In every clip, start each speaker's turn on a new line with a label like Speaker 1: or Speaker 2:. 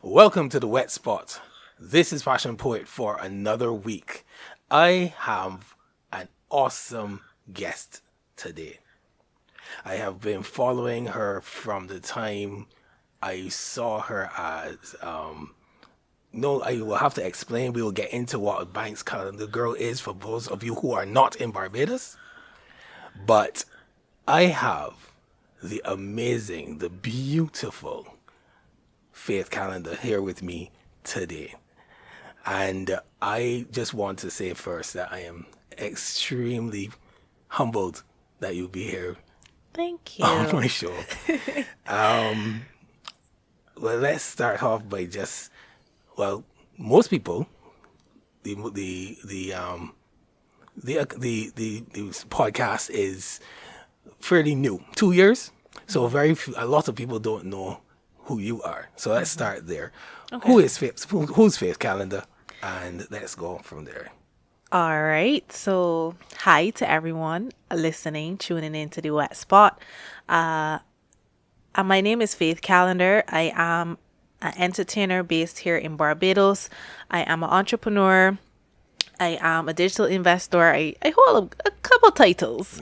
Speaker 1: Welcome to the Wett Spot. This is PassionPoet for another week. I have an awesome guest today. I have been following her from the time I saw her as no, I will have to explain. We will get into what a Banks Calendar girl is for those of you who are not in Barbados. But I have the amazing, the beautiful Faith Callender here with me today. And I just want to say first that I am extremely humbled that you'll be here
Speaker 2: Thank you.
Speaker 1: on my show. Well, let's start off by most people, the podcast is fairly new, 2 years. So a lot of people don't know who you are. So let's start there.
Speaker 2: Okay.
Speaker 1: Who's Faith Callender? And let's go from there.
Speaker 2: All right. So, hi to everyone listening, tuning in to the Wett Spot. My name is Faith Callender. I am an entertainer based here in Barbados. I am an entrepreneur. I am a digital investor. I hold a couple titles,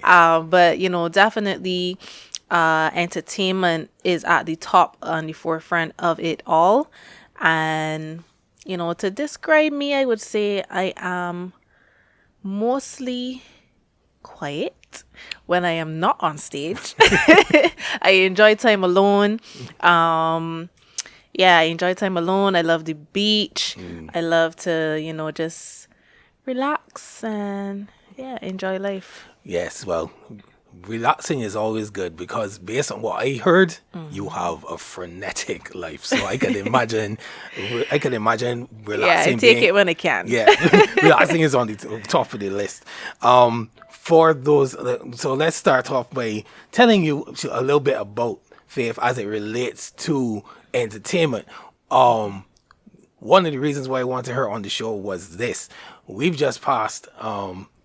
Speaker 2: but definitely entertainment is at the top on the forefront of it all. And to describe me, I would say I am mostly quiet when I am not on stage. I enjoy time alone. I enjoy time alone. I love the beach. I love to, just relax and enjoy life.
Speaker 1: Yes, well, relaxing is always good because based on what I heard, you have a frenetic life. So I can imagine relaxing.
Speaker 2: I take it when I can.
Speaker 1: Yeah, relaxing is on the top of the list. For those, so let's start off by telling you a little bit about Faith as it relates to entertainment. One of the reasons why I wanted her on the show was this. We've just passed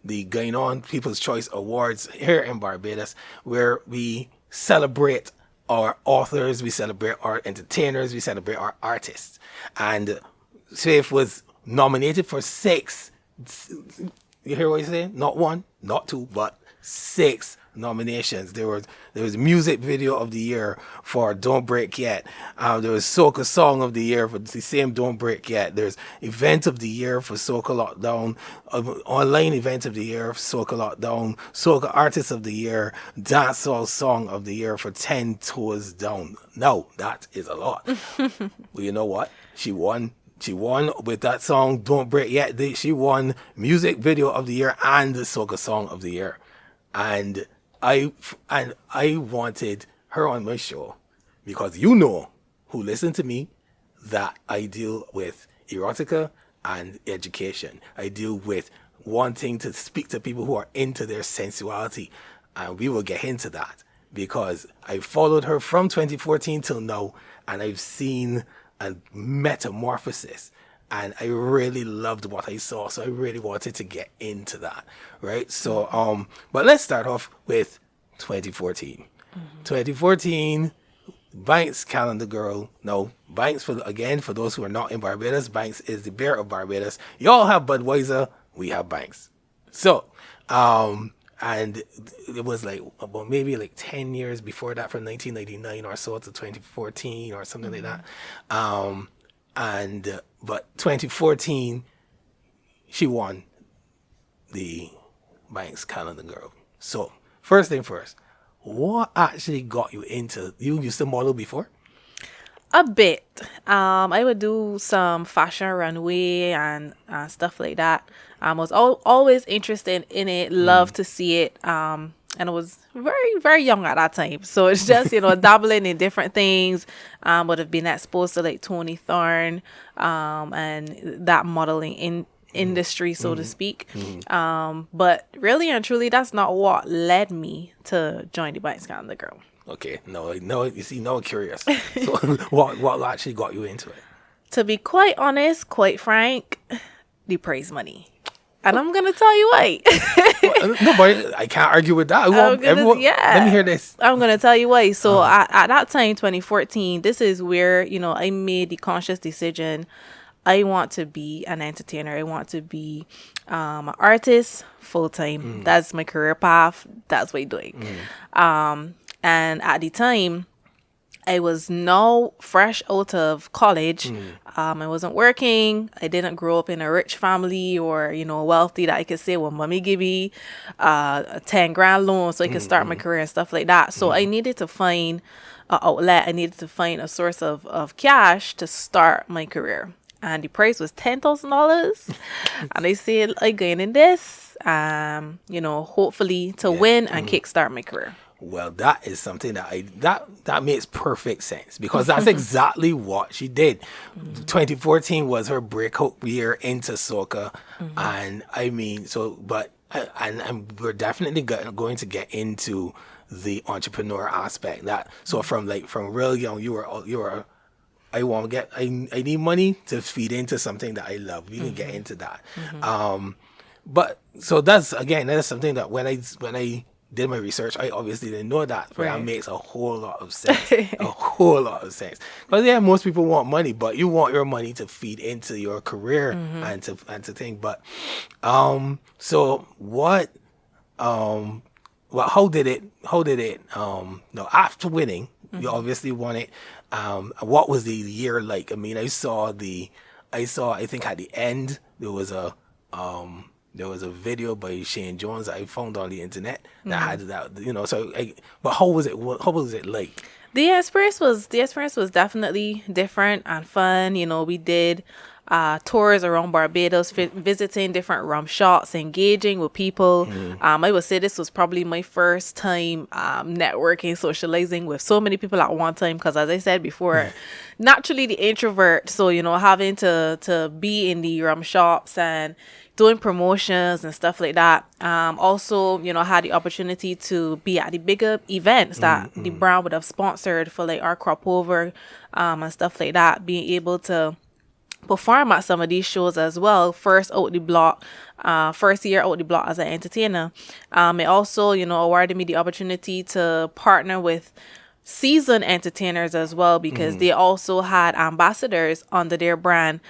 Speaker 1: the Going On People's Choice Awards here in Barbados, where we celebrate our authors, we celebrate our entertainers, we celebrate our artists. And Faith was nominated for 6. You hear what I'm saying? Not 1, not 2, but 6 nominations. There was music video of the year for Don't Break Yet. There was soca song of the year for the same Don't Break Yet. There's event of the year for Soca Lockdown, online event of the year for Soca Lockdown, Soca artist of the year, dancehall song of the year for 10 Toes Down. Now that is a lot. Well, you know what? She won with that song Don't Break Yet. She won music video of the year and the soca song of the year. And I wanted her on my show because who listen to me, that I deal with erotica and education. I deal with wanting to speak to people who are into their sensuality. And we will get into that because I followed her from 2014 till now, and I've seen a metamorphosis. And I really loved what I saw, so I really wanted to get into that, right? So, but let's start off with 2014. 2014, Banks Calendar Girl. No, Banks, for those who are not in Barbados, Banks is the bear of Barbados. Y'all have Budweiser, we have Banks. So, and it was maybe 10 years before that, from 1999 or so to 2014 or something like that. But 2014, she won the Banks Calendar Girl. So, first thing first, what actually got you into, you used to model before?
Speaker 2: A bit. I would do some fashion runway and stuff like that. I was always interested in it, loved to see it. And I was very, very young at that time. So it's just, dabbling in different things. Would have been exposed to Tony Thorne and that modeling industry, so to speak. But really and truly, that's not what led me to join the Banks Calendar Girl.
Speaker 1: Okay, no, you see, now I'm curious. So what actually got you into it?
Speaker 2: To be quite honest, quite frank, the prize money. And I'm gonna tell you why.
Speaker 1: No, but I can't argue with that. I want everyone.
Speaker 2: Yeah.
Speaker 1: Let me hear this.
Speaker 2: I'm gonna tell you why. So at that time, 2014, this is where I made the conscious decision. I want to be an entertainer. I want to be an artist full time. That's my career path. That's what I'm doing. And at the time, I was now fresh out of college. I wasn't working. I didn't grow up in a rich family or, wealthy that I could say, well, mommy give me a 10 grand loan so I could start my career and stuff like that. So I needed to find an outlet. I needed to find a source of cash to start my career. And the price was $10,000. And I said, I going in this, hopefully to win and kickstart my career.
Speaker 1: Well, that is something that makes perfect sense because that's exactly what she did. 2014 was her breakout year into soca, and I mean, and we're definitely going to get into the entrepreneur aspect. From real young, you were. I need money to feed into something that I love. We can get into that. But so that's something that when I did my research, I obviously didn't know that, but that makes a whole lot of sense. A whole lot of sense. Because most people want money, but you want your money to feed into your career and to think. But so what? Well, how did it? No, after winning, you obviously won it. What was the year like? I mean, I think at the end there was a video by Shane Jones that I found on the internet that had that, but how was it like?
Speaker 2: The experience was definitely different and fun. We did tours around Barbados, visiting different rum shops, engaging with people. I would say this was probably my first time networking, socializing with so many people at one time. Because as I said before, naturally the introvert, so having to be in the rum shops and doing promotions and stuff like that. Also, had the opportunity to be at the bigger events that the brand would have sponsored for like our crop over and stuff like that. Being able to perform at some of these shows as well. First year out the block as an entertainer. It also, awarded me the opportunity to partner with seasoned entertainers as well because they also had ambassadors under their brand.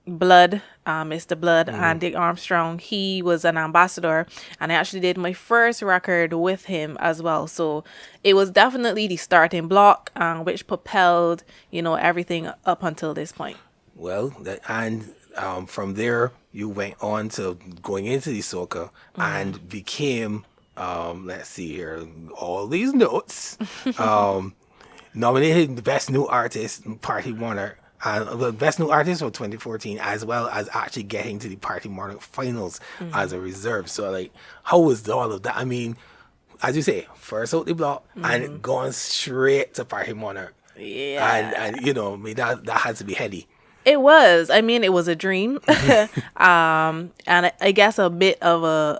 Speaker 2: Blood, Mr. Blood and Dick Armstrong, he was an ambassador, and I actually did my first record with him as well. So it was definitely the starting block, which propelled, everything up until this point.
Speaker 1: Well, from there you went on to going into the soca and became, let's see here, all these notes, nominated the Best New Artist, Party Monarch. The Best New Artist for 2014, as well as actually getting to the Party Monarch finals as a reserve. So, how was all of that? I mean, as you say, first out the block and going straight to Party Monarch.
Speaker 2: Yeah.
Speaker 1: And that had to be heady.
Speaker 2: It was. I mean, it was a dream. And I guess a bit of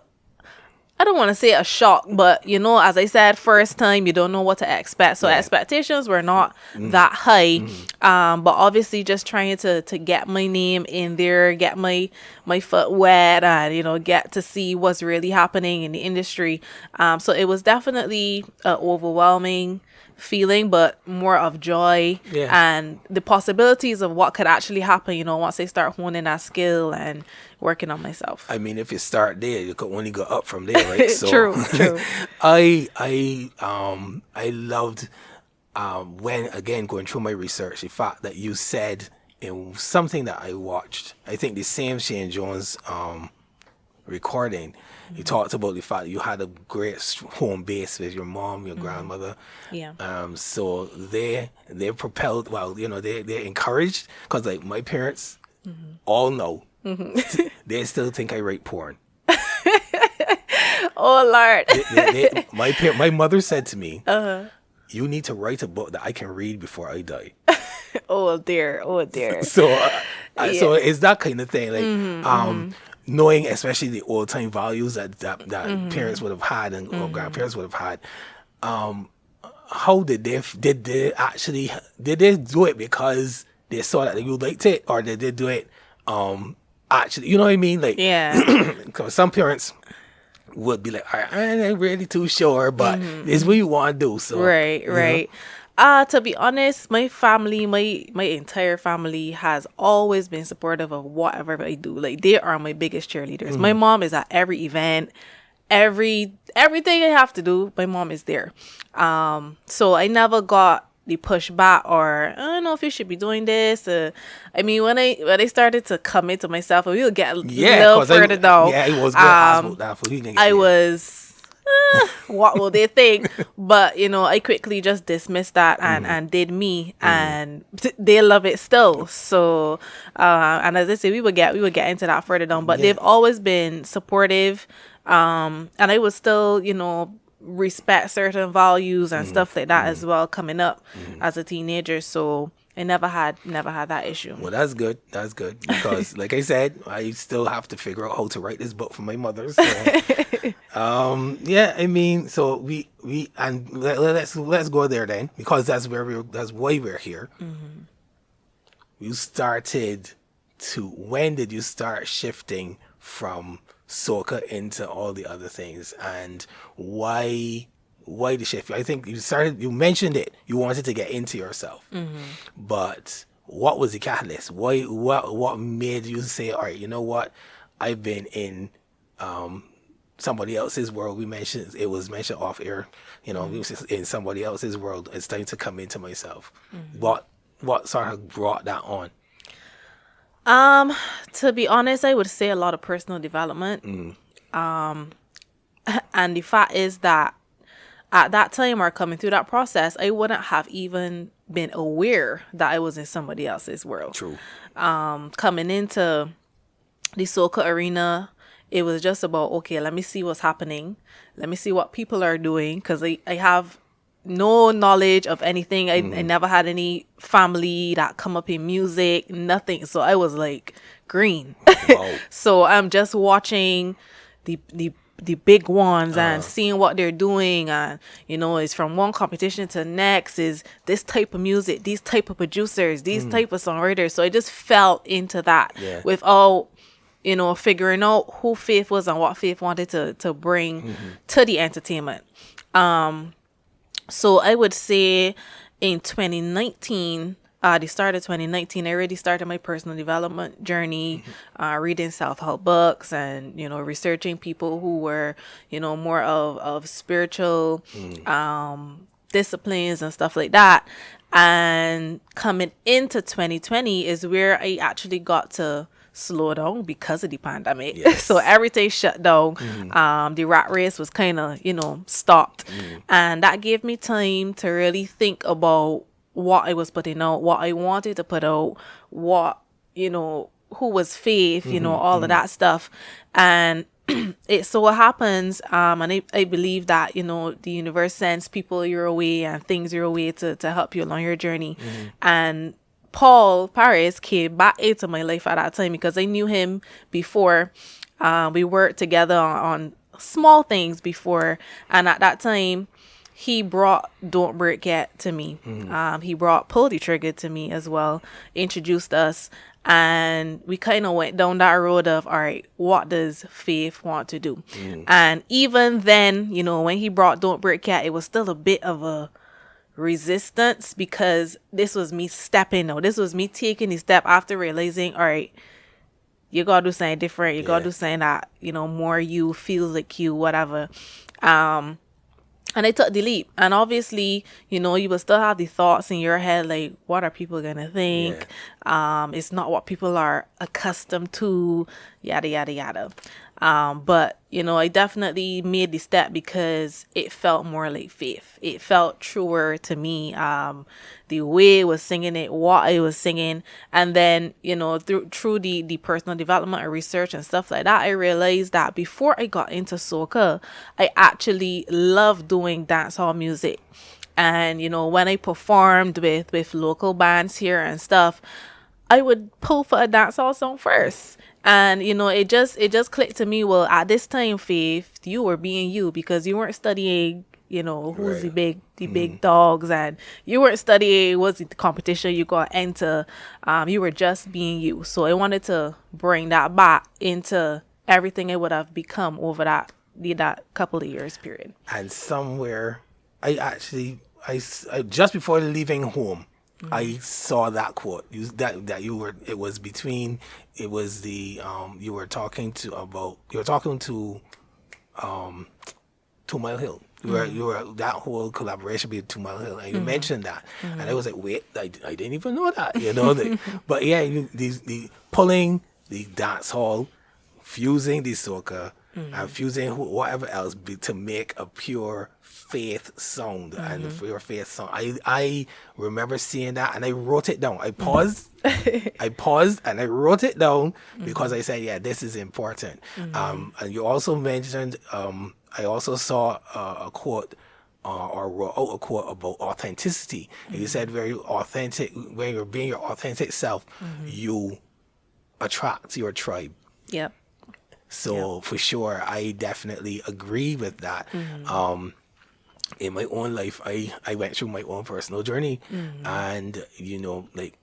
Speaker 2: I don't want to say a shock, but as I said, first time, you don't know what to expect. So expectations were not that high. But obviously just trying to get my name in there, get my foot wet and, get to see what's really happening in the industry. So it was definitely an overwhelming feeling, but more of joy and the possibilities of what could actually happen, once I start honing that skill and working on myself.
Speaker 1: I mean, if you start there, you could only go up from there, right? So
Speaker 2: True.
Speaker 1: I loved when, again, going through my research, the fact that you said in something that I watched, I think the same Shane Jones recording, you talked about the fact that you had a great home base with your mom, your grandmother.
Speaker 2: Yeah.
Speaker 1: So they propelled, they encouraged, because my parents all know, they still think I write porn.
Speaker 2: Oh, Lord.
Speaker 1: My mother said to me, you need to write a book that I can read before I die.
Speaker 2: Oh, dear.
Speaker 1: So it's that kind of thing. Knowing especially the old time values that parents would have had and or grandparents would have had. How did they do it because they saw that you liked it, or did they do it actually, you know what I mean? Like,
Speaker 2: Yeah.
Speaker 1: because some parents would be like, all right, I ain't really too sure, but it's what you want to do. So,
Speaker 2: Right,
Speaker 1: you know.
Speaker 2: right. To be honest, my family, my entire family has always been supportive of whatever I do. Like, they are my biggest cheerleaders. My mom is at every event, everything I have to do, my mom is there. So I never got the pushback or I don't know if you should be doing this. I mean, when I started to commit to myself, and we'll get a
Speaker 1: Yeah,
Speaker 2: little
Speaker 1: because
Speaker 2: further down.
Speaker 1: yeah, it was good. Ask about that for you can get
Speaker 2: I
Speaker 1: there.
Speaker 2: was, what will they think? But I quickly just dismissed that and did me, and they love it still. So, and as I say, we would get into that further down. But
Speaker 1: Yeah.
Speaker 2: they've always been supportive, and I would still, respect certain values and stuff like that as well coming up as a teenager. So I never had that issue.
Speaker 1: Well, that's good. That's good because, like I said, I still have to figure out how to write this book for my mother. So, yeah, I mean, so we and let's go there then because that's why we're here. You started to when did you start shifting from soca into all the other things, and why the shift? I think you mentioned it. You wanted to get into yourself, but what was the catalyst? What made you say, all right, you know what? I've been in somebody else's world. It was mentioned off air. We was in somebody else's world. It's time to come into myself. What sort of brought that on?
Speaker 2: To be honest, I would say a lot of personal development. And the fact is that at that time or coming through that process, I wouldn't have even been aware that I was in somebody else's world.
Speaker 1: True.
Speaker 2: Coming into the soca arena, it was just about, okay, let me see what's happening. Let me see what people are doing. Because I have no knowledge of anything. I never had any family that come up in music, nothing. So I was like green.
Speaker 1: Wow.
Speaker 2: So I'm just watching the big ones and seeing what they're doing, and it's from one competition to the next, is this type of music, these type of producers, these type of songwriters. So I just fell into that without figuring out who Faith was and what Faith wanted to bring to the entertainment. So I would say in 2019, the start of 2019, I already started my personal development journey, reading self-help books and, researching people who were, more of spiritual disciplines and stuff like that. And coming into 2020 is where I actually got to slow down because of the pandemic.
Speaker 1: Yes.
Speaker 2: So everything shut down. The rat race was kind of, stopped. And that gave me time to really think about what I was putting out, what I wanted to put out, who was Faith, all of that stuff. And it so happens, and I believe that, the universe sends people your way and things your way to help you along your journey. And Paul Paris came back into my life at that time because I knew him before. We worked together on small things before. And at that time, he brought Don't Break Yet to me. He brought Pull the Trigger to me as well, introduced us. And we kind of went down that road of, all right, what does Faith want to do? And even then, when he brought Don't Break Yet, it was still a bit of a resistance because this was me stepping out. This was me taking the step after realizing, all right, you gotta do something different. You gotta do something that, more you, feels like you, whatever. And I took the leap. And obviously, you will still have the thoughts in your head, like, what are people going to think? It's not what people are accustomed to, yada, yada, yada. But, I definitely made the step because it felt more like Faith. It felt truer to me. The way I was singing it, what I was singing. And then, through the personal development and research and stuff like that, I realized that before I got into soca, I actually loved doing dancehall music. And, when I performed with local bands here and stuff, I would pull for a dancehall song first. And, it just clicked to me, well, at this time, Faith, you were being you because you weren't studying, who's
Speaker 1: Right.
Speaker 2: the big dogs, and you weren't studying, was the competition you got enter. You were just being you. So I wanted to bring that back into everything it would have become over that couple of years period.
Speaker 1: And somewhere, I just before leaving home, I saw that quote. That you were. It was between. It was the you were talking to about. You were talking to 2 Mile Hill. You were that whole collaboration between 2 Mile Hill, and you mentioned that, and I was like, wait, I didn't even know that, but yeah, the pulling the dance hall, fusing the soca, and fusing whatever else to make a pure faith sound and for your faith song. I remember seeing that, and I wrote it down. I paused. I paused and I wrote it down because I said, yeah, this is important. And you also mentioned, I also saw a quote or wrote out a quote about authenticity. And you said very authentic, when you're being your authentic self, you attract your tribe.
Speaker 2: Yep.
Speaker 1: So for sure, I definitely agree with that. In my own life, I went through my own personal journey, and like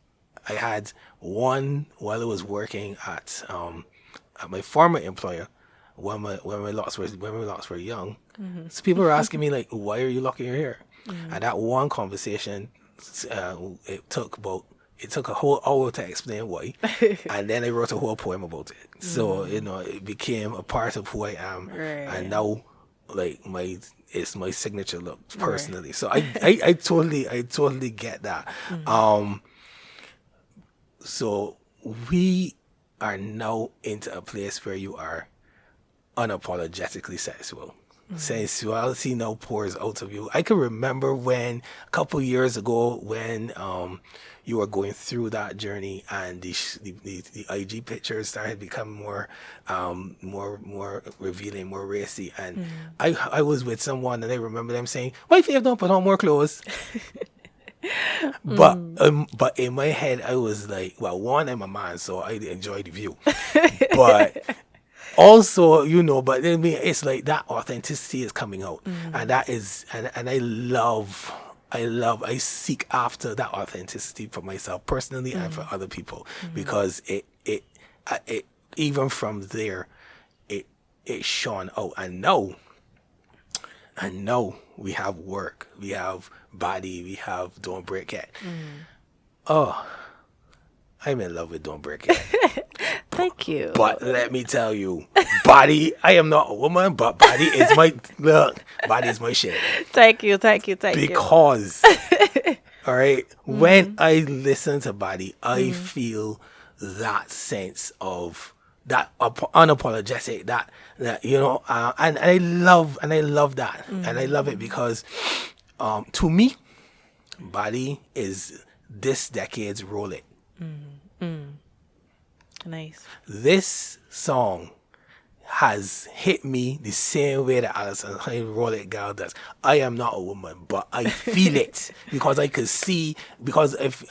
Speaker 1: I had one while I was working at my former employer. When my locks were young, so people were asking me like, "Why are you locking your hair?" And that one conversation, it took a whole hour to explain why, and then I wrote a whole poem about it. So it became a part of who I am,
Speaker 2: Right.
Speaker 1: and now like it's my signature look personally. So I totally get that. So we are now into a place where you are unapologetically sexual. Sensuality now pours out of you. I can remember when a couple years ago when you were going through that journey, and the IG pictures started becoming more revealing, more racy, and I was with someone, and I remember them saying, "Why if you don't put on more clothes?" But in my head, I was like, well, one, I'm a man, so I enjoy the view, but also, but I mean, it's like that authenticity is coming out, and that is, and I seek after that authenticity for myself personally and for other people, because it even from there, it shone out. And now we have work, we have body, we have Don't Break It. Oh, I'm in love with Don't Break It.
Speaker 2: Thank you.
Speaker 1: But let me tell you, body, I am not a woman, but body is my shit.
Speaker 2: Thank you.
Speaker 1: Because, all right, when I listen to body, I feel that sense of that unapologetic, that and I love that, and I love it because, to me, body is this decade's Roll It.
Speaker 2: Nice.
Speaker 1: This song has hit me the same way that Alison Roll It Girl does. I am not a woman, but I feel it because I could see, because if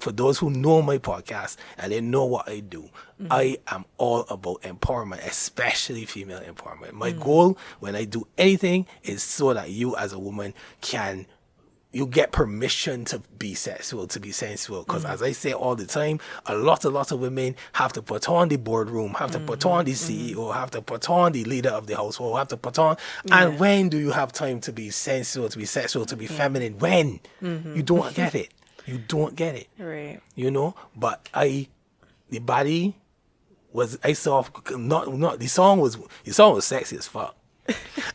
Speaker 1: for those who know my podcast and they know what I do, I am all about empowerment, especially female empowerment. My goal when I do anything is so that you as a woman you get permission to be sexual, to be sensual. Because as I say all the time, a lot of women have to put on the boardroom, have to put on the CEO, have to put on the leader of the household, have to put on. And when do you have time to be sensual, to be sexual, to be feminine? When? You don't get it. You don't get it.
Speaker 2: Right.
Speaker 1: But the body was, I saw, not the song was sexy as fuck.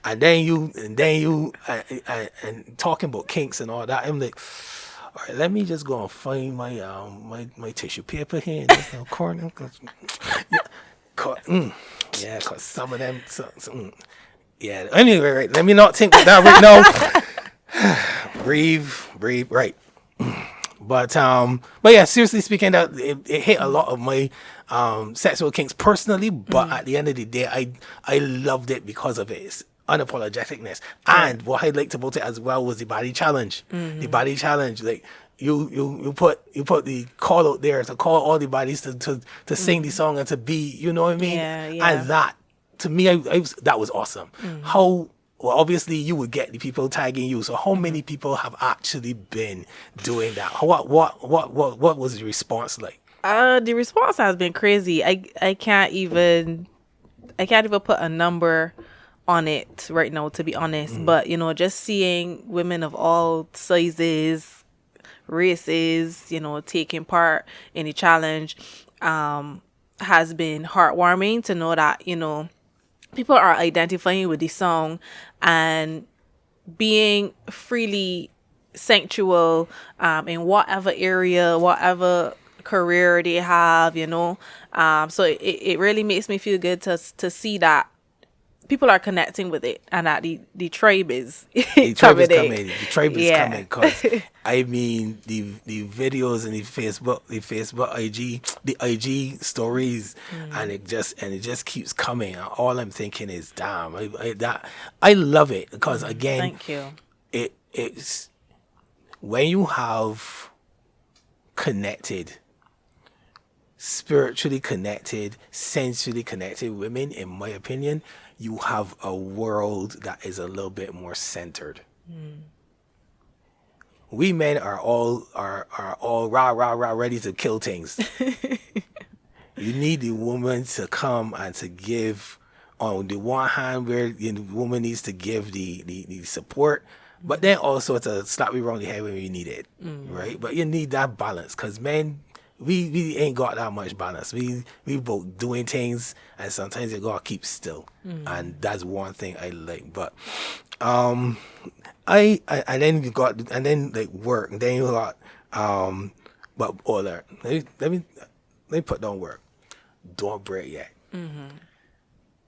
Speaker 1: And then you and talking about kinks and all that, I'm like, all right, let me just go and find my my tissue paper here in this little corner. Cause some of them, yeah. Anyway, right, let me not think about that right now. breathe, right. But yeah, seriously speaking, that it hit a lot of my sexual kinks personally. But at the end of the day, I loved it because of its unapologeticness. And what I liked about it as well was the body challenge. The body challenge, like you put the call out there to call all the bodies to sing the song and to be, you know what I mean?
Speaker 2: Yeah.
Speaker 1: And that, to me, that was awesome. How well, obviously you would get the people tagging you. So how many people have actually been doing that? What was the response like?
Speaker 2: The response has been crazy. I can't even put a number on it right now, to be honest. But just seeing women of all sizes, races, taking part in the challenge, has been heartwarming to know that people are identifying with the song and being freely sensual in whatever area, whatever career they have, so it really makes me feel good to see that people are connecting with it and that the tribe is
Speaker 1: The tribe is coming. The tribe is
Speaker 2: Yeah.
Speaker 1: coming because I mean the videos and the Facebook IG, the IG stories, and it just keeps coming. And all I'm thinking is, damn, I love it because again,
Speaker 2: Thank you.
Speaker 1: it's when you have connected, spiritually connected, sensually connected women, in my opinion, you have a world that is a little bit more centered. We men are all rah ready to kill things. You need the woman to come and to give on the one hand where the woman needs to give the support, but then also to slap you around the head when you need it, right? But you need that balance because men, we ain't got that much balance. We both doing things and sometimes you gotta keep still, and that's one thing I like. But I and then you got and then like work and then you got but all that. Let me put down work. Don't break yet.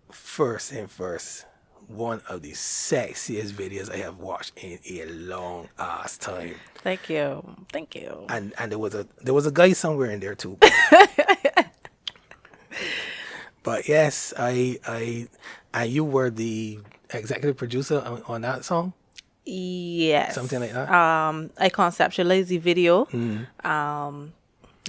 Speaker 1: First and first, one of the sexiest videos I have watched in a long ass time.
Speaker 2: Thank you.
Speaker 1: And there was a guy somewhere in there too. But yes, I and you were the executive producer on that song?
Speaker 2: Yes.
Speaker 1: Something like that?
Speaker 2: I conceptualized the video,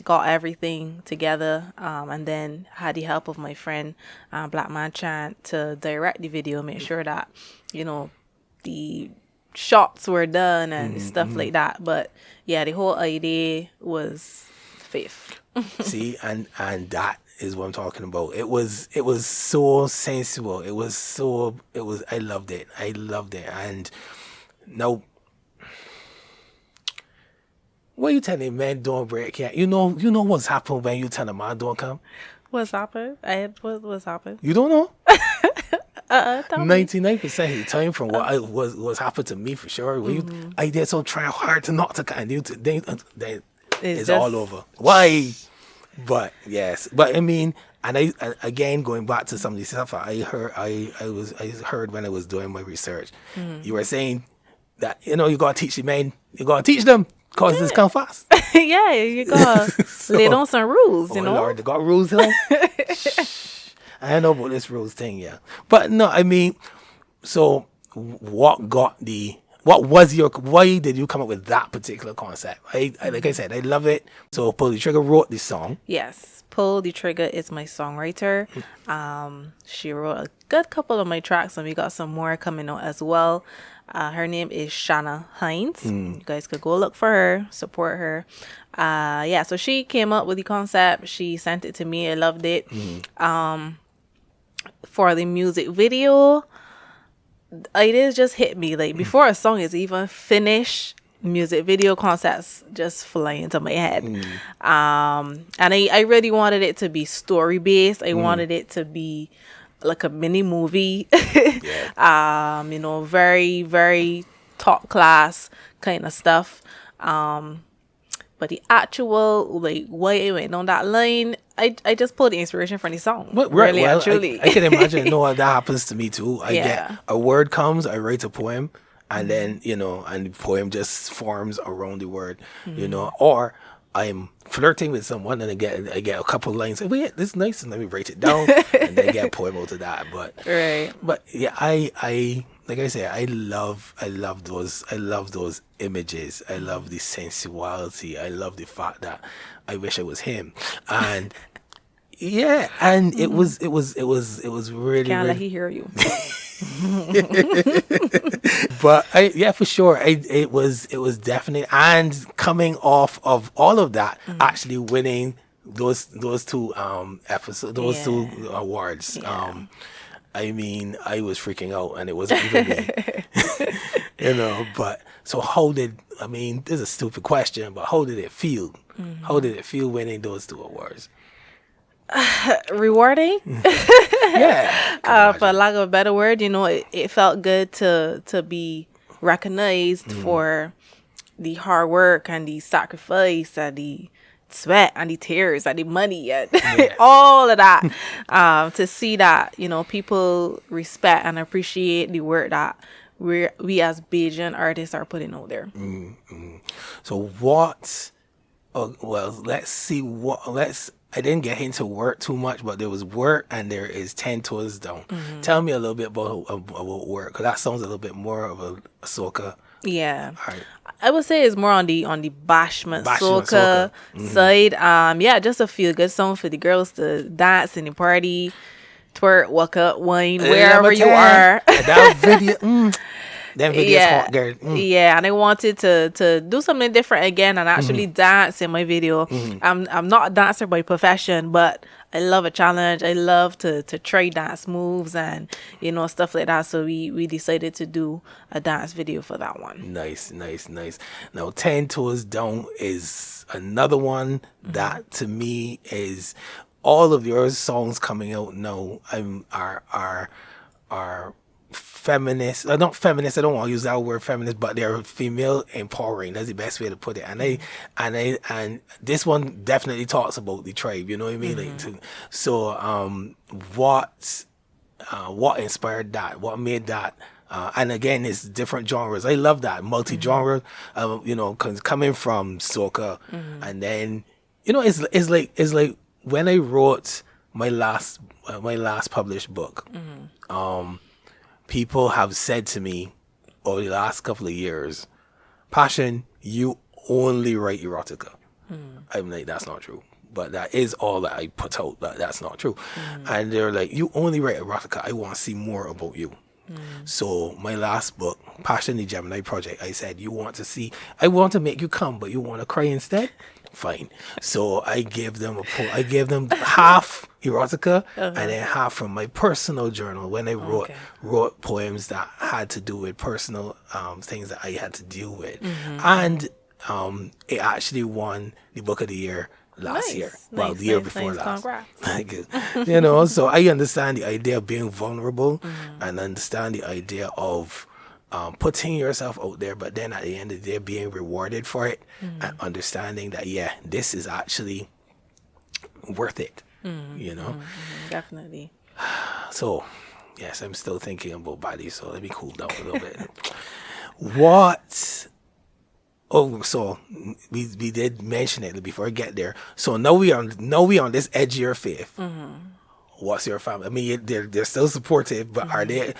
Speaker 2: got everything together, and then had the help of my friend, Black Man Chant, to direct the video, make sure that, the shots were done and stuff like that. But yeah, the whole idea was Faith.
Speaker 1: See, and that is what I'm talking about. It was so sensual. I loved it. And now, what you telling man don't break yet? You know what's happened when you tell a man don't come?
Speaker 2: What's happened? What's happened?
Speaker 1: You don't know?
Speaker 2: Tell me.
Speaker 1: 99% of the time from what I was happened to me for sure. When I did so try hard to not to kind of then it's all over. Why? But yes, but I mean, and I again going back to some of the stuff I heard when I was doing my research. You were saying that you gotta teach the men, you gotta teach them because this come fast.
Speaker 2: Yeah, you gotta lay down some rules.
Speaker 1: Lord, they got rules, huh? I know about this rules thing, yeah. But no, I mean, so why did you come up with that particular concept? I like I said, I love it. So Pull the Trigger wrote the song.
Speaker 2: Yes, Pull the Trigger is my songwriter. She wrote a good couple of my tracks, and we got some more coming out as well. Her name is Shanna Hines. You guys could go look for her, support her. Yeah, so she came up with the concept. She sent it to me. I loved it. For the music video, ideas just hit me. Like before a song is even finished, music video concepts just fly into my head. And I really wanted it to be story based. I wanted it to be like a mini movie. Very, very top class kind of stuff. But the actual, like, why it went on that line, I just pulled the inspiration from the song. Really, actually.
Speaker 1: I can imagine. That happens to me too. I get a word comes, I write a poem, and then, and the poem just forms around the word, or I'm flirting with someone and I get a couple lines. Wait, this is nice, and let me write it down, and then get a poem out of that. But yeah, I like I said, I love those images. I love the sensuality. I love the fact that I wish I was him, and yeah, and it was really.
Speaker 2: Can't let
Speaker 1: really
Speaker 2: he hear you.
Speaker 1: But yeah, for sure, it was definitely, and coming off of all of that, actually winning those two episodes, those two
Speaker 2: Yeah.
Speaker 1: awards.
Speaker 2: Yeah.
Speaker 1: I mean, I was freaking out, and it wasn't even me. But so how did, I mean, this is a stupid question, but how did it feel? How did it feel winning those two awards?
Speaker 2: Rewarding.
Speaker 1: Yeah.
Speaker 2: For lack of a better word, it felt good to be recognized for the hard work and the sacrifice and the sweat and the tears and the money and all of that. To see that, people respect and appreciate the work that we as Bajan artists are putting out there.
Speaker 1: So what? Oh, well, let's see I didn't get into work too much, but there was work and there is 10 toes down. Tell me a little bit about work, because that sounds a little bit more of a soca.
Speaker 2: Yeah.
Speaker 1: Right.
Speaker 2: I would say it's more on the bashment
Speaker 1: Bashment
Speaker 2: soca
Speaker 1: soca.
Speaker 2: side. Yeah, just a feel good song for the girls to dance in the party, twerk, walk up, wine, wherever you are.
Speaker 1: That video, that video is hot, girl.
Speaker 2: Yeah, and I wanted to do something different again and actually dance in my video. I'm not a dancer by profession, but I love a challenge. I love to try dance moves and stuff like that. So we decided to do a dance video for that one.
Speaker 1: Nice. Now, 10 Toes Down is another one that to me is all of your songs coming out now are feminist. Not feminist. I don't want to use that word feminist, but they're female empowering. That's the best way to put it. And this one definitely talks about the tribe. You know what I mean? What inspired that? What made that? And again, it's different genres. I love that multi-genre. Coming from soca, and then it's like when I wrote my last published book. People have said to me over the last couple of years, Passion, you only write erotica. I'm like, that's not true. But that is all that I put out. That's not true. And they're like, you only write erotica. I want to see more about you. So my last book, Passion the Gemini Project, I said, I want to make you come, but you want to cry instead? Fine. So I gave them half erotica and then half from my personal journal when I wrote poems that had to do with personal things that I had to deal with. And it actually won the Book of the Year last year. Well, the year before last. Thank you. So I understand the idea of being vulnerable and understand the idea of putting yourself out there, but then at the end of the day being rewarded for it and understanding that, yeah, this is actually worth it.
Speaker 2: Definitely.
Speaker 1: So, yes, I'm still thinking about bodies, so let me cool down a little bit. What? Oh, so we did mention it before I get there. So now we on this edge of your faith. What's your family? I mean, they're still supportive, but are they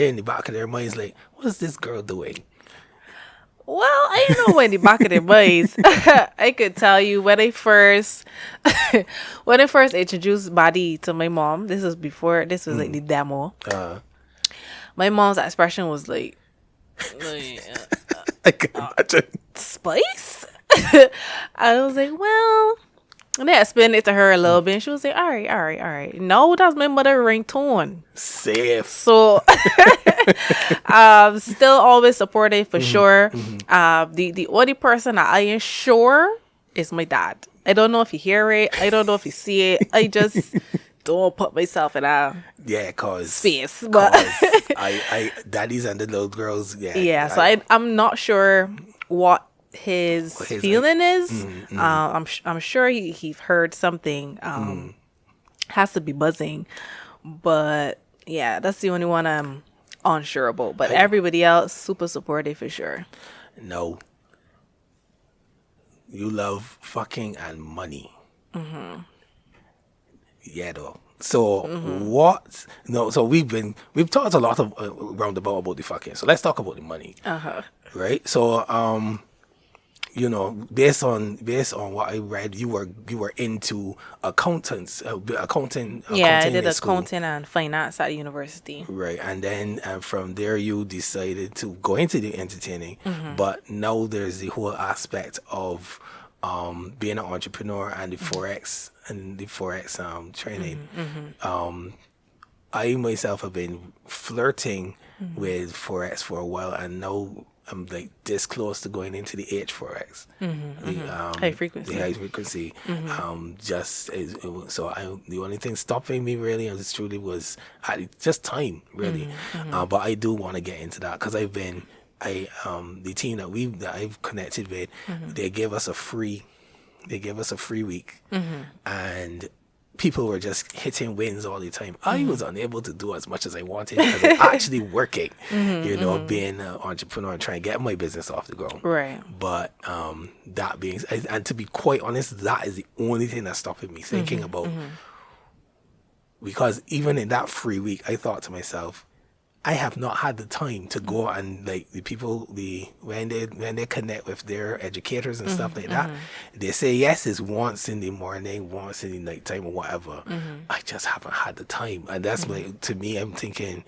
Speaker 1: in the back of their minds like, what's this girl doing?
Speaker 2: Well, I don't know when the back of their minds. I could tell you when I first introduced body to my mom. This was like the demo. My mom's expression was like
Speaker 1: I can imagine.
Speaker 2: Spice? I was like, well, and then I explained it to her a little bit, and she was like, all right. No, that's my mother ringtone.
Speaker 1: Safe.
Speaker 2: So, still always supportive for sure. The only person that I am sure is my dad. I don't know if he hear it. I don't know if he see it. I just don't put myself in a space. But
Speaker 1: I daddies and the little girls.
Speaker 2: So I'm not sure what his feeling is. I'm sure he's heard something. Has to be buzzing, but yeah, that's the only one I'm unsure about. But everybody else super supportive for sure.
Speaker 1: No, you love fucking and money. Yeah, though. So what? No, so we've talked a lot of roundabout about the fucking. So let's talk about the money. Right. So you know, based on what I read, you were into
Speaker 2: Yeah, I
Speaker 1: accounting
Speaker 2: did
Speaker 1: in school.
Speaker 2: accounting and finance at university.
Speaker 1: Right, and then from there you decided to go into the entertaining, but now there's the whole aspect of being an entrepreneur and the forex training. I myself have been flirting with forex for a while, and now I'm like this close to going into the H4X,
Speaker 2: High
Speaker 1: the
Speaker 2: frequency.
Speaker 1: high frequency. So the only thing stopping me really and truly was just time, really. But I do want to get into that because the team that I've connected with, they gave us a free week, and people were just hitting wins all the time. I was unable to do as much as I wanted because I'm actually working, being an entrepreneur and trying to get my business off the ground.
Speaker 2: Right.
Speaker 1: But that being, and to be quite honest, that is the only thing that's stopping me thinking about. Because even in that free week, I thought to myself, I have not had the time to go and like the people when they connect with their educators and stuff like that, they say yes it's once in the morning, once in the nighttime or whatever. I just haven't had the time, and that's like, to me, I'm thinking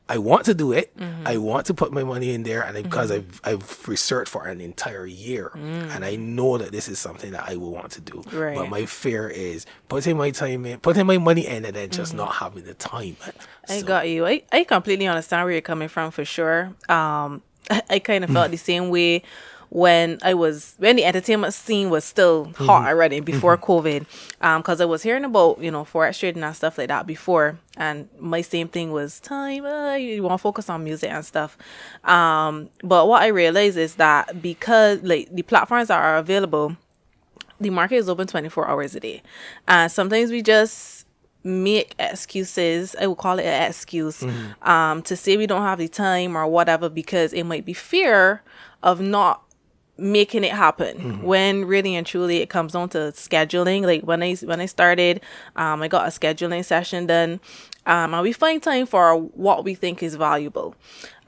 Speaker 1: I want to do it. I want to put my money in there, and because I've researched for an entire year, and I know that this is something that I will want to do.
Speaker 2: Right.
Speaker 1: But my fear is putting my time in, putting my money in, and then just not having the time.
Speaker 2: I
Speaker 1: So,
Speaker 2: got you. I completely understand where you're coming from for sure. I kind of felt the same way when the entertainment scene was still hot already before COVID. Because I was hearing about, forex trading and stuff like that before, and my same thing was time. You want to focus on music and stuff. But what I realized is that because like the platforms that are available, the market is open 24 hours a day, and sometimes we just make excuses. I would call it an excuse, to say we don't have the time or whatever, because it might be fear of not making it happen, when really and truly it comes down to scheduling. Like when I started, I got a scheduling session done, and we find time for what we think is valuable.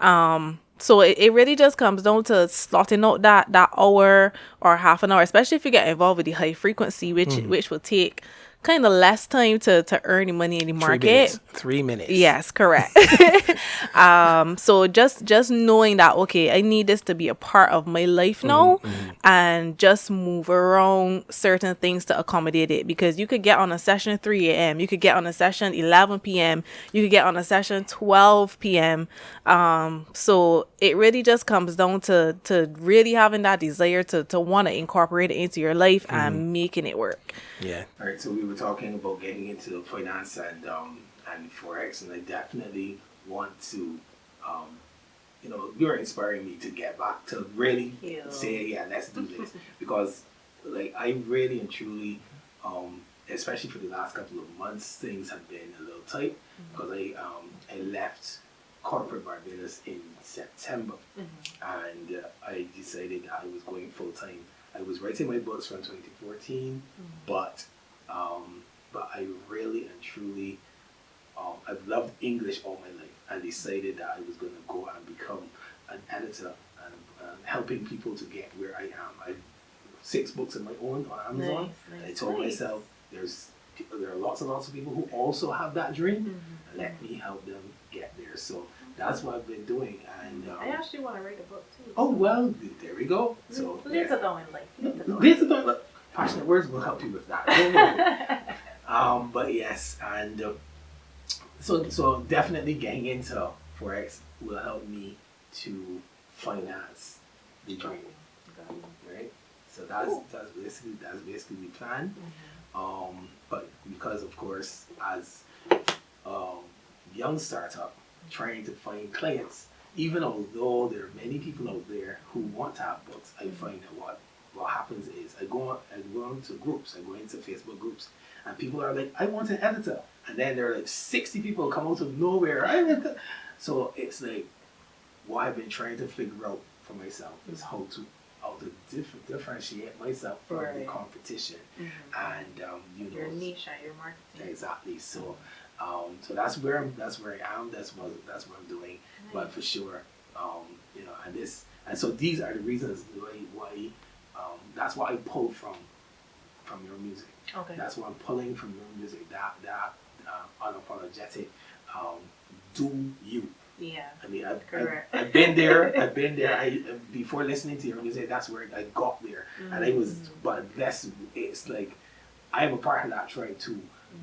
Speaker 2: So it really just comes down to slotting out that hour or half an hour, especially if you get involved with the high frequency, which will take kind of less time to earn the money in the market.
Speaker 1: 3 minutes.
Speaker 2: Yes, correct. So just knowing that, okay, I need this to be a part of my life now, and just move around certain things to accommodate it, because you could get on a session 3 a.m., you could get on a session 11 p.m., you could get on a session 12 p.m. So it really just comes down to really having that desire to want to incorporate it into your life and making it work.
Speaker 1: Yeah. All right. So we were talking about getting into finance and forex, and I definitely want to, you're inspiring me to get back to really say, yeah, let's do this, because like I really and truly, especially for the last couple of months, things have been a little tight because I left corporate Barbados in September, and I decided that I was going full time. I was writing my books from 2014, but I really and truly, I've loved English all my life, and decided that I was going to go and become an editor and helping people to get where I am. I have 6 books of my own on Amazon.
Speaker 2: Nice.
Speaker 1: I told myself there are lots and lots of people who also have that dream, and let me help them get there. So that's what I've been doing. And
Speaker 2: I actually want to write a book too.
Speaker 1: Oh well, there we go. So
Speaker 2: later down in life.
Speaker 1: Later down, Passionate Words will help you with that. Don't worry. But yes, and so definitely getting into forex will help me to finance the dream, right? So that's basically the plan. But because of course, as young startup trying to find clients, even although there are many people out there who want to have books, I find that what happens is I go into groups, I go into Facebook groups, and people are like, I want an editor, and then there are like 60 people come out of nowhere. So it's like what I've been trying to figure out for myself is how to differentiate myself from the competition, and
Speaker 2: your niche and your marketing.
Speaker 1: Exactly. So so that's where I am. That's what I'm doing. Nice. But for sure, and so these are the reasons why That's what I pull from your music.
Speaker 2: Okay.
Speaker 1: That's what I'm pulling from your music. That unapologetic, do you.
Speaker 2: Yeah.
Speaker 1: I mean,
Speaker 2: Correct.
Speaker 1: I've been there. I've been there. Before listening to your music, that's where I got there, and I was. But it's like I am a part of that tribe too.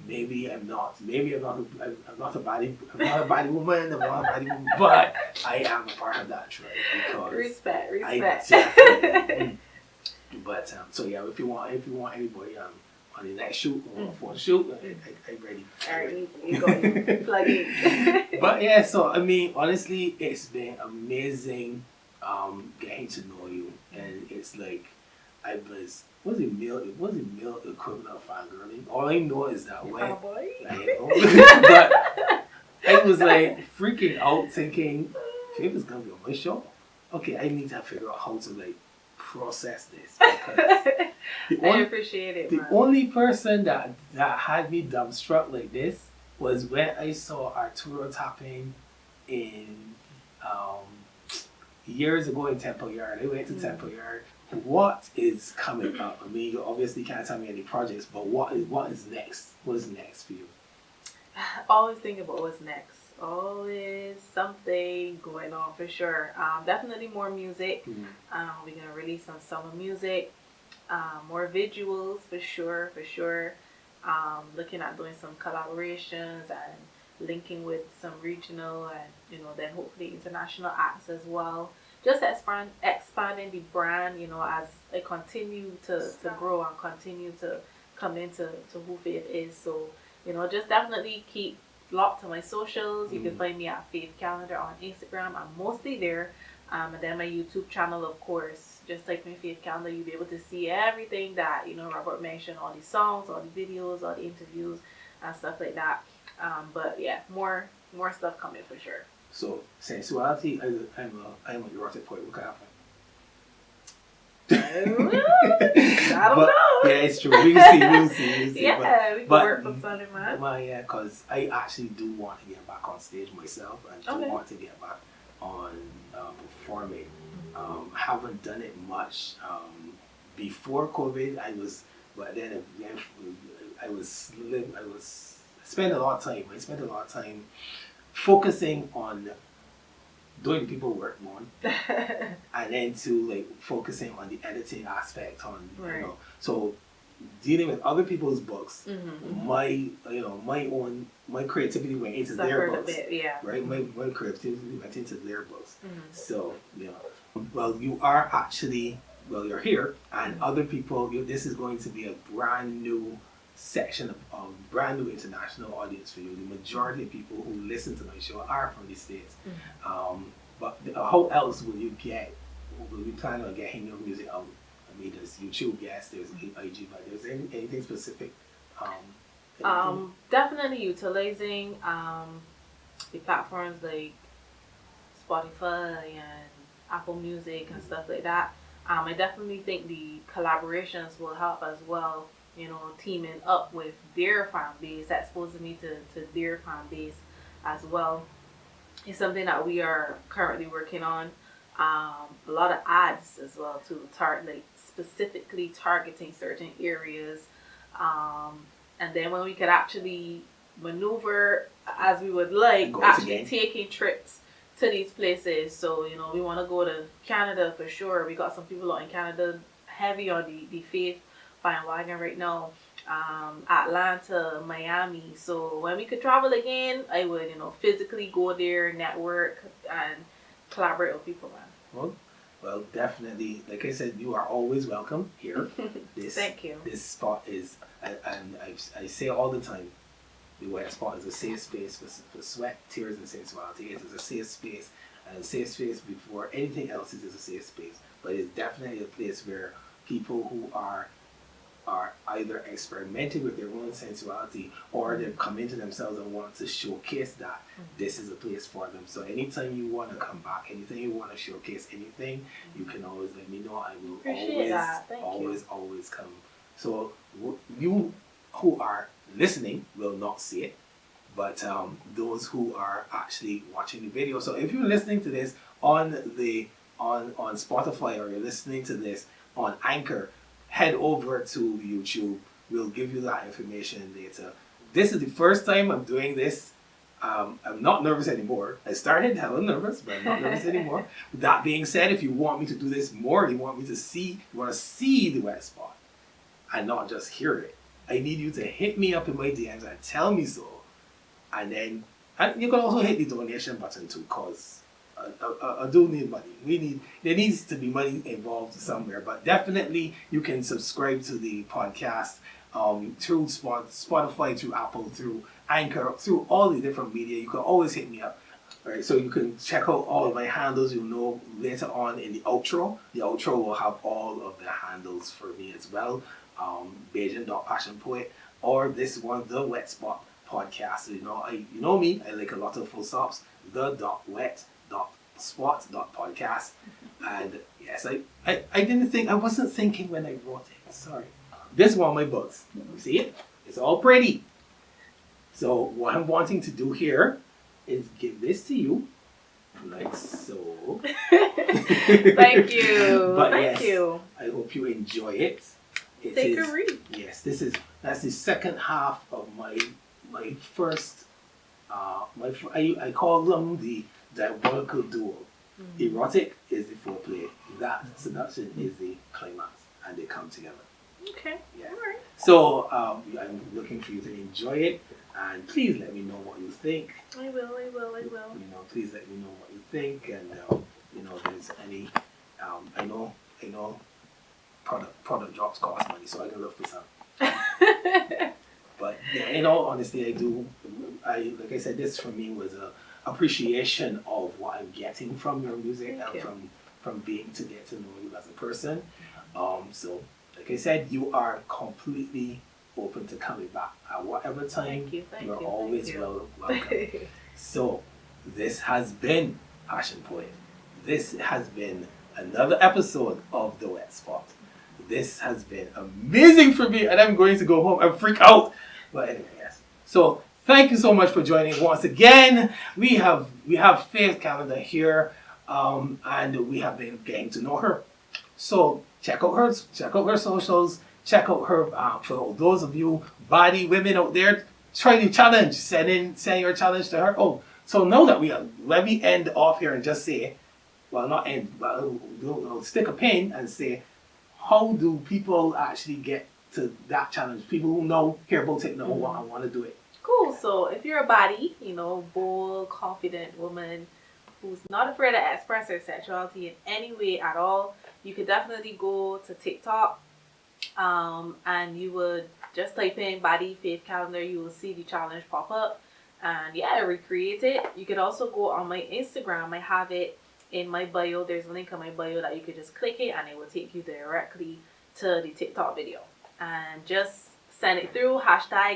Speaker 1: Maybe I'm not. Maybe I'm not. I'm not a body. I'm not a body woman. I'm not a body woman. But I am a part of that tribe because
Speaker 2: respect.
Speaker 1: I definitely. But so yeah, if you want anybody on the next shoot or for the shoot, I'm ready.
Speaker 2: All right, you go plug in.
Speaker 1: But yeah, so I mean, honestly, it's been amazing getting to know you, and it's like I wasn't male equivalent of fangirling. All I know is that when but I was like freaking out thinking, Faith is gonna be on my show. Okay, I need to figure out how to like process this because
Speaker 2: I appreciate it.
Speaker 1: The only person that had me dumbstruck like this was when I saw Arturo tapping in years ago in Temple Yard. I went to Temple Yard. What is coming up? I mean, you obviously can't tell me any projects, but what is next? What is next for you?
Speaker 2: Always think about what's next. Always something going on for sure. Definitely more music. We're gonna release some summer music. More visuals for sure. Looking at doing some collaborations and linking with some regional and then hopefully international acts as well. Just expanding the brand, as I continue to grow and continue to come into who Faith is. So, just definitely keep locked to my socials. You can find me at Faith Callender on Instagram. I'm mostly there. And then my YouTube channel, of course. Just type in Faith Callender, you'll be able to see everything that, Robert mentioned, all the songs, all the videos, all the interviews, and stuff like that. But yeah, more stuff coming for sure.
Speaker 1: So, sensuality, I'm a erotic poet. What could happen?
Speaker 2: I don't know.
Speaker 1: Yeah, it's true. We'll see.
Speaker 2: Yeah, we can work for Sunday, man.
Speaker 1: Well, yeah, because I actually do want to get back on stage myself and do want to get back on performing. Haven't done it much before COVID. But then again, I spent a lot of time. I spent a lot of time focusing on doing people work more, and then to like focusing on the editing aspect so dealing with other people's books. My creativity went into their books, right? My creativity went into their books. So well, you're here, and other people. This is going to be a brand new section of brand new international audience for you. The majority of people who listen to my show are from the States. But how else will you plan on getting your music out? I mean, there's YouTube, yes, there's IG, but there's anything specific?
Speaker 2: Definitely utilizing the platforms like Spotify and Apple Music and stuff like that. I definitely think the collaborations will help as well. Teaming up with their fan base, exposing me to their fan base as well. It's something that we are currently working on. A lot of ads as well to specifically targeting certain areas. And then when we could actually maneuver as we would like, taking trips to these places. So, we want to go to Canada for sure. We got some people out in Canada heavy on the Faith bandwagon right now. Atlanta, Miami. So when we could travel again, I would, physically go there, network, and collaborate with people, man.
Speaker 1: Well, definitely. Like I said, you are always welcome here.
Speaker 2: Thank you.
Speaker 1: This spot is, and I say all the time, the Wett Spot is a safe space for sweat, tears, and sensuality. It is a safe space, and a safe space before anything else is a safe space. But it's definitely a place where people who are either experimenting with their own sensuality or they've come into themselves and want to showcase that this is a place for them. So anytime you want to come back, anytime you want to showcase anything, you can always let me know. I will always come. So you who are listening will not see it, but those who are actually watching the video. So if you're listening to this on Spotify or you're listening to this on Anchor, head over to YouTube. We'll give you that information later. This is the first time I'm doing this. I'm not nervous anymore. I started hella nervous, but I'm not nervous anymore. With that being said, if you want me to do this more, you want to see the Wett Spot and not just hear it, I need you to hit me up in my DMs and tell me so. And then you can also hit the donation button too, because I do need money. There needs to be money involved somewhere, but definitely you can subscribe to the podcast through Spotify, through Apple, through Anchor, through all the different media. You can always hit me up. All right, so you can check out all of my handles. You'll know later on in the outro. The outro will have all of the handles for me as well. Beijing.PassionPoet, or this one, the Wett Spot podcast. You know me. I like a lot of full stops. The.wet.spot.podcast. And yes, I wasn't thinking when I wrote it. Sorry. This is one of my books. You see it? It's all pretty. So what I'm wanting to do here is give this to you, like so.
Speaker 2: Thank you.
Speaker 1: But
Speaker 2: Thank
Speaker 1: yes,
Speaker 2: you.
Speaker 1: I hope you enjoy it.
Speaker 2: Take a read.
Speaker 1: Yes, that's the second half of my first. I call them the diabolical duo. Mm-hmm. Erotic is the foreplay. That seduction is the climax, and they come together.
Speaker 2: Okay.
Speaker 1: Yeah.
Speaker 2: All right.
Speaker 1: So I'm looking for you to enjoy it, and please let me know what you think.
Speaker 2: I will.
Speaker 1: Please let me know what you think, and if there's any. I know. Product drops cost money, so I can look for some. But yeah, in all honesty, like I said, this for me was a appreciation of what I'm getting from your music.
Speaker 2: Thank
Speaker 1: and
Speaker 2: you.
Speaker 1: from being to get to know you as a person. So like I said, you are completely open to coming back at whatever time.
Speaker 2: Thank
Speaker 1: You're
Speaker 2: you.
Speaker 1: always welcome. So this has been PassionPoet. This has been another episode of The Wett Spot. This has been amazing for me, and I'm going to go home and freak out. But anyway, yes. So thank you so much for joining once again. We have Faith Callender here, and we have been getting to know her. So check out her socials. Check out her. For those of you body women out there, try the challenge. Send your challenge to her. Oh, so now that let me end off here and just say, well, not end, but I'll stick a pin and say, how do people actually get to that challenge? People who hear about it, know what I want to do it.
Speaker 2: Cool. So if you're a body, bold, confident woman who's not afraid to express her sexuality in any way at all, you could definitely go to TikTok, and you would just type in body Faith Callender. You will see the challenge pop up, and recreate it. You could also go on my Instagram. I have it in my bio. There's a link in my bio that you could just click it, and it will take you directly to the TikTok video. And just send it through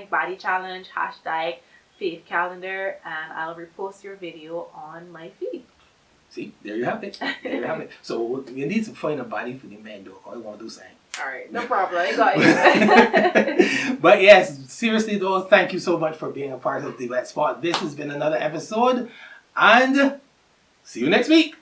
Speaker 2: #body challenge, #Faith Callender, and I'll repost your video on my feed.
Speaker 1: See, there you have it. So you need to find a body for the man, though. I want to do something.
Speaker 2: All right, no problem. I got you.
Speaker 1: But yes, seriously though, thank you so much for being a part of the Wett Spot. This has been another episode, and see you next week.